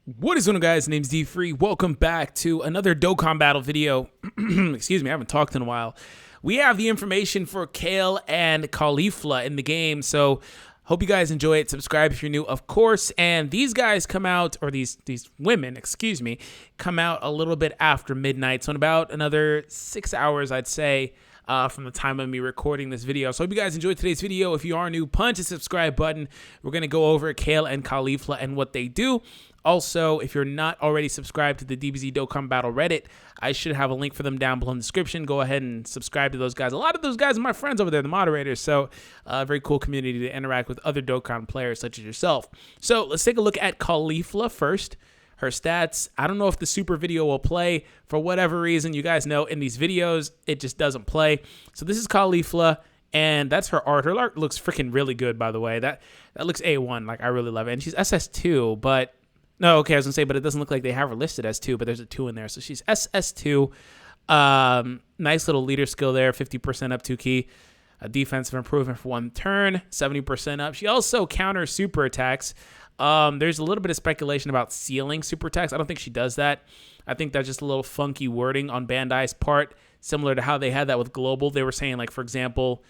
What is going on, guys? Name's D3. Welcome back to another Dokkan battle video. Excuse me, I haven't talked in a while. We have the information for Kale and Caulifla in the game, so hope you guys enjoy it. Subscribe if you're new, of course. And these guys come out, or these women, excuse me, come out a little bit after midnight, so in about another 6 hours, I'd say, from the time of me recording this video. So I hope you guys enjoyed today's video. If you are new, punch the subscribe button. We're going to go over Kale and Caulifla and what they do. Also, if you're not already subscribed to the DBZ Dokkan Battle Reddit, I should have a link for them down below in the description. Go ahead and subscribe to those guys. A lot of those guys are my friends over there, the moderators, so a very cool community to interact with other Dokkan players such as yourself. So let's take a look at Caulifla first. Her stats, I don't know if the super video will play. For whatever reason, you guys know in these videos, it just doesn't play. So this is Caulifla, and that's her art. Her art looks freaking really good, by the way. That looks A1, like I really love it. And she's SS2, but... No, okay, I was going to say, but it doesn't look like they have her listed as 2, but there's a 2 in there. So she's SS2. Nice little leader skill there, 50% up 2 key. A defensive improvement for 1 turn, 70% up. She also counters super attacks. There's a little bit of speculation about sealing super attacks. I don't think she does that. I think that's just a little funky wording on Bandai's part, similar to how they had that with Global. They were saying, like, for example...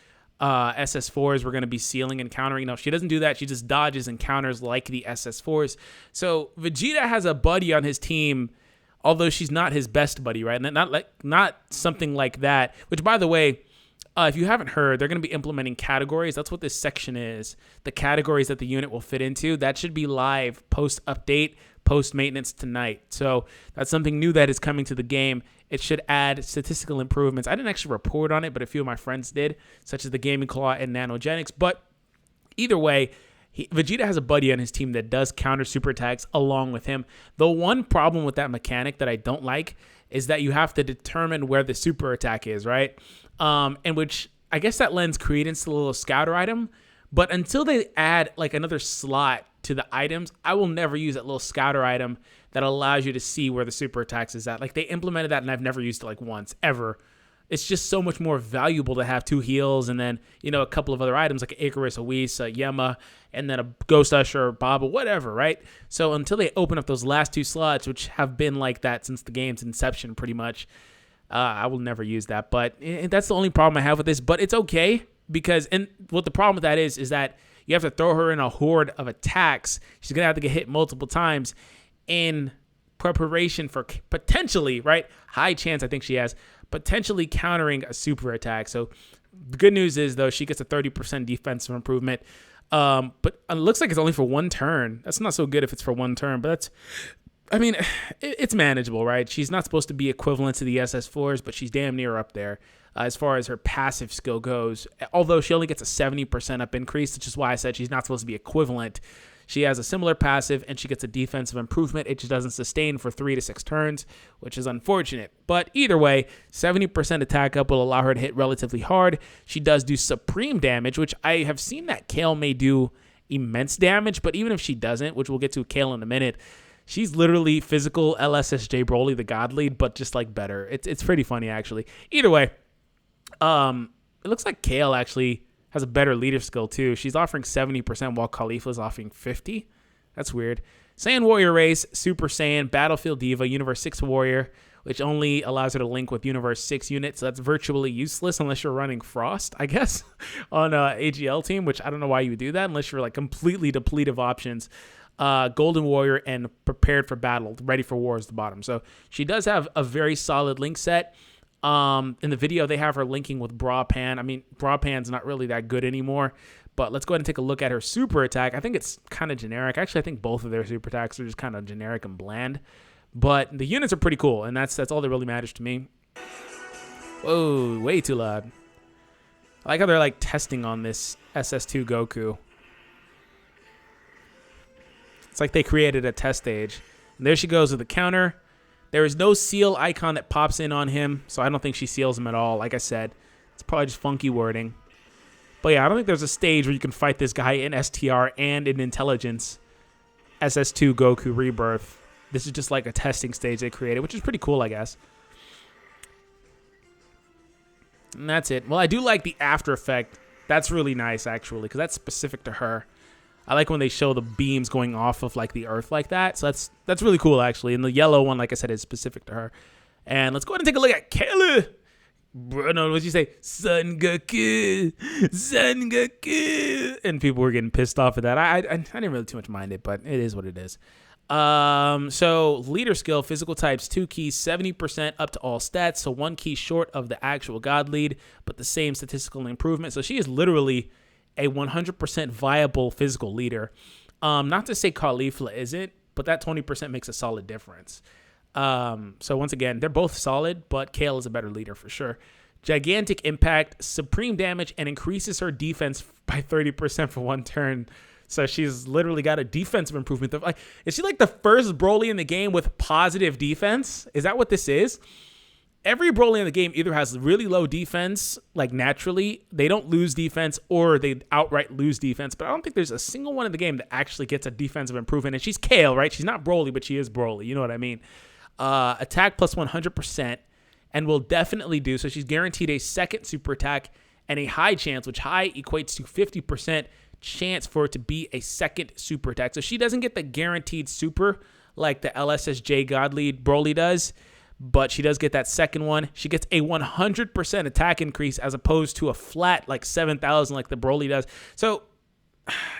SS4s were going to be sealing and countering. No, she doesn't do that. She just dodges and counters like the SS4s. So Vegeta has a buddy on his team, although she's not his best buddy, right? And not something like that. Which, by the way, if you haven't heard, they're going to be implementing categories. That's what this section is. The categories that the unit will fit into. That should be live post-update, post-maintenance tonight. So that's something new that is coming to the game. It should add statistical improvements. I didn't actually report on it, but a few of my friends did, such as the Gaming Claw and Nanogenics. But either way, Vegeta has a buddy on his team that does counter super attacks along with him. The one problem with that mechanic that I don't like is that you have to determine where the super attack is, right? And which I guess that lends credence to the little scouter item. But until they add like another slot to the items, I will never use that little scouter item that allows you to see where the super attacks is at. Like, they implemented that, and I've never used it like once, ever. It's just so much more valuable to have 2 heals and then, you know, a couple of other items like Icarus, a Whis, a Yema, and then a Ghost Usher, Baba, whatever, right? So until they open up those last 2 slots, which have been like that since the game's inception pretty much, I will never use that. But that's the only problem I have with this. But it's okay because, and what the problem with that is that you have to throw her in a horde of attacks. She's going to have to get hit multiple times in preparation for potentially, right? High chance I think she has, potentially countering a super attack. So the good news is, though, she gets a 30% defensive improvement. But it looks like it's only for 1 turn. That's not so good if it's for 1 turn, but that's, I mean, it's manageable, right? She's not supposed to be equivalent to the SS4s, but she's damn near up there as far as her passive skill goes. Although she only gets a 70% up increase, which is why I said she's not supposed to be equivalent. She has a similar passive, and she gets a defensive improvement. It just doesn't sustain for 3 to 6 turns, which is unfortunate. But either way, 70% attack up will allow her to hit relatively hard. She does do supreme damage, which I have seen that Kale may do immense damage, but even if she doesn't, which we'll get to Kale in a minute, she's literally physical LSSJ Broly, the God Lead, but just like better. It's pretty funny, actually. Either way, it looks like Kale actually has a better leader skill too. She's offering 70% while Caulifla is offering 50%. That's weird. Saiyan Warrior Race, Super Saiyan, Battlefield Diva, Universe 6 Warrior, which only allows her to link with Universe 6 units. So that's virtually useless unless you're running Frost, I guess, on AGL team, which I don't know why you would do that unless you're like completely depletive options. Golden Warrior and Prepared for Battle, Ready for War is the bottom. So she does have a very solid link set. In the video, they have her linking with Bra Pan. I mean, Bra Pan's not really that good anymore, but let's go ahead and take a look at her super attack. I think it's kind of generic. Actually, I think both of their super attacks are just kind of generic and bland, but the units are pretty cool, and that's all that really matters to me. Whoa, way too loud. I like how they're like testing on this SS2 Goku. It's like they created a test stage. And there she goes with the counter. There is no seal icon that pops in on him, so I don't think she seals him at all. Like I said, it's probably just funky wording. But yeah, I don't think there's a stage where you can fight this guy in STR and in Intelligence. SS2 Goku Rebirth. This is just like a testing stage they created, which is pretty cool, I guess. And that's it. Well, I do like the after effect. That's really nice, actually, because that's specific to her. I like when they show the beams going off of like the earth like that. So that's really cool actually. And the yellow one, like I said, is specific to her. And let's go ahead and take a look at Kale. No, what'd you say? Son Goku, Son Goku. And people were getting pissed off at that. I didn't really too much mind it, but it is what it is. So leader skill, physical types, 2 keys, 70% up to all stats. So 1 key short of the actual God lead, but the same statistical improvement. So she is literally a 100% viable physical leader. Not to say Caulifla isn't, but that 20% makes a solid difference. So once again, they're both solid, but Kale is a better leader for sure. Gigantic impact, supreme damage, and increases her defense by 30% for 1 turn. So she's literally got a defensive improvement. Is she like the first Broly in the game with positive defense? Is that what this is? Every Broly in the game either has really low defense, like naturally, they don't lose defense, or they outright lose defense. But I don't think there's a single one in the game that actually gets a defensive improvement. And she's Kale, right? She's not Broly, but she is Broly. You know what I mean? Attack plus 100%, and will definitely do. So she's guaranteed a second super attack and a high chance, which high equates to 50% chance for it to be a second super attack. So she doesn't get the guaranteed super like the LSSJ God Lead Broly does, but she does get that second one. She gets a 100% attack increase as opposed to a flat like 7,000 like the Broly does. So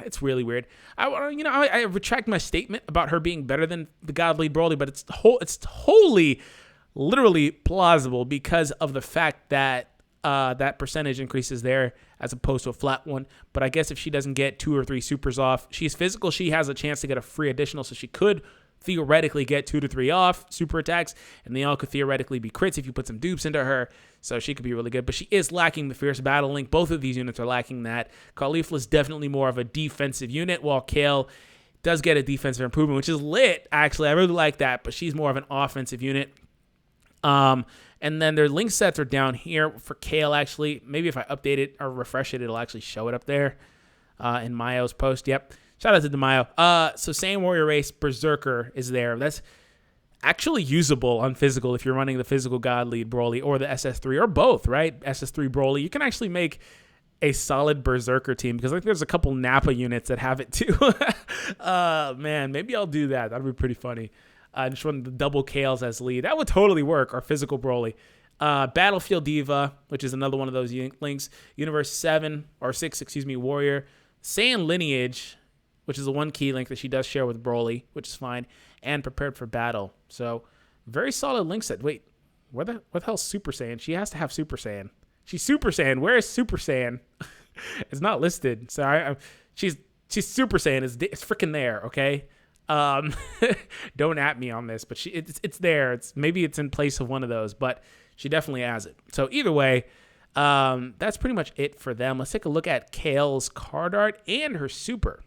it's really weird. I retract my statement about her being better than the God Lead Broly, but it's wholly, literally plausible because of the fact that that percentage increases there as opposed to a flat one. But I guess if she doesn't get 2 or 3 supers off, she's physical. She has a chance to get a free additional, so she could theoretically get 2 to 3 off super attacks, and they all could theoretically be crits if you put some dupes into her. So she could be really good, but she is lacking the fierce battle link. Both of these units are lacking that. Caulifla is definitely more of a defensive unit, while Kale does get a defensive improvement, which is lit. Actually, I really like that, but she's more of an offensive unit. And then their link sets are down here for Kale. Actually, maybe if I update it or refresh it, it'll actually show it up there in Mayo's post. Yep. Shout out to Mayo. So Saiyan Warrior Race Berserker is there. That's actually usable on physical if you're running the physical God Lead Broly or the SS3 or both, right? SS3 Broly. You can actually make a solid Berserker team because like there's a couple Nappa units that have it too. Man, maybe I'll do that. That'd be pretty funny. Just run the double Kales as lead. That would totally work, or physical Broly. Battlefield Diva, which is another one of those links. Universe 7, or 6, Warrior. Saiyan Lineage, which is a 1 key link that she does share with Broly, which is fine. And Prepared for Battle. So, very solid link set. Wait, what the hell's Super Saiyan? She has to have Super Saiyan. She's Super Saiyan. Where is Super Saiyan? It's not listed. So, she's Super Saiyan. It's freaking there, okay? Don't at me on this, but it's there. Maybe it's in place of one of those, but she definitely has it. So either way, that's pretty much it for them. Let's take a look at Kale's card art and her super.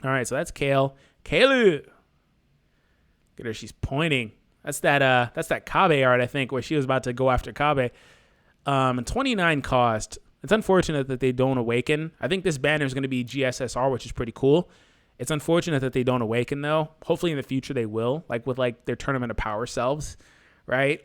All right, so that's Kale. Kale. Look at her, she's pointing. That's that Kabe art, I think, where she was about to go after Kabe. And 29 cost. It's unfortunate that they don't awaken. I think this banner is going to be GSSR, which is pretty cool. It's unfortunate that they don't awaken, though. Hopefully in the future they will, like with like their Tournament of Power selves, right?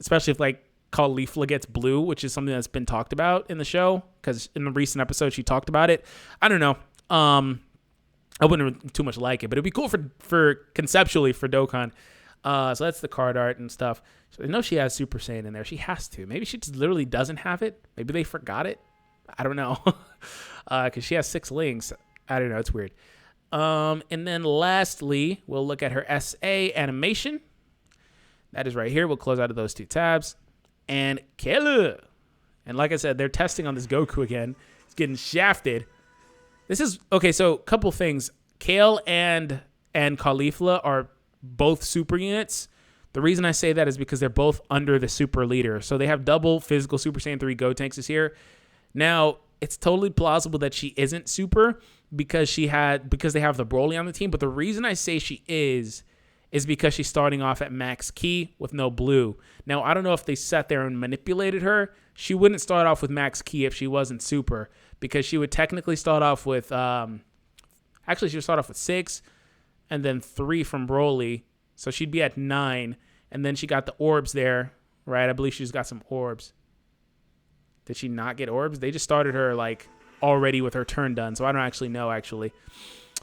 Especially if like Caulifla gets blue, which is something that's been talked about in the show, because in the recent episode she talked about it. I don't know. I wouldn't too much like it, but it'd be cool for conceptually for Dokkan. So that's the card art and stuff. So I know she has Super Saiyan in there. She has to. Maybe she just literally doesn't have it. Maybe they forgot it. I don't know. Because she has 6 links. I don't know. It's weird. And then lastly, we'll look at her SA animation. That is right here. We'll close out of those 2 tabs. And Kale. And like I said, they're testing on this Goku again. It's getting shafted. This is... Okay, so a couple things. Kale and Caulifla are both super units. The reason I say that is because they're both under the super leader. So they have double physical Super Saiyan 3 Gotenks is here. Now, it's totally plausible that she isn't super because they have the Broly on the team. But the reason I say she is because she's starting off at max key with no blue. Now, I don't know if they sat there and manipulated her. She wouldn't start off with max key if she wasn't super, because she would technically start off with, actually she would start off with 6 and then 3 from Broly. So she'd be at 9. And then she got the orbs there, right? I believe she's got some orbs. Did she not get orbs? They just started her like already with her turn done. So I don't actually know, actually.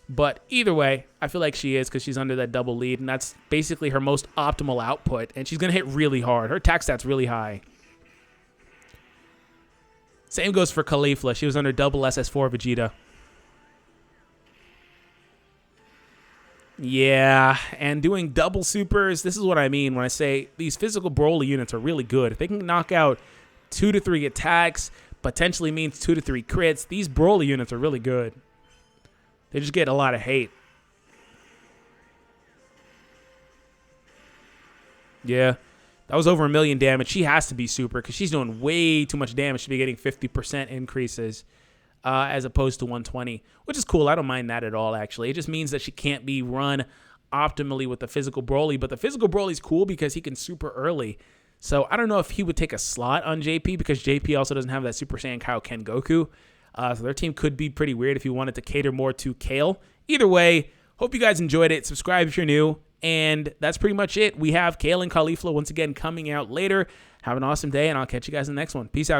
But either way, I feel like she is because she's under that double lead, and that's basically her most optimal output. And she's going to hit really hard. Her attack stat's really high. Same goes for Caulifla. She was under double SS4 Vegeta. Yeah, and doing double supers, this is what I mean when I say these physical Broly units are really good. If they can knock out 2 to 3 attacks, potentially means 2 to 3 crits, these Broly units are really good. They just get a lot of hate. Yeah, that was over 1 million damage. She has to be super because she's doing way too much damage to be getting 50% increases. As opposed to 120, which is cool. I don't mind that at all, actually. It just means that she can't be run optimally with the physical Broly, but the physical Broly's cool because he can super early. So I don't know if he would take a slot on JP because JP also doesn't have that Super Saiyan Kaioken Goku. So their team could be pretty weird if you wanted to cater more to Kale. Either way, hope you guys enjoyed it. Subscribe if you're new. And that's pretty much it. We have Kale and Caulifla once again coming out later. Have an awesome day, and I'll catch you guys in the next one. Peace out, guys.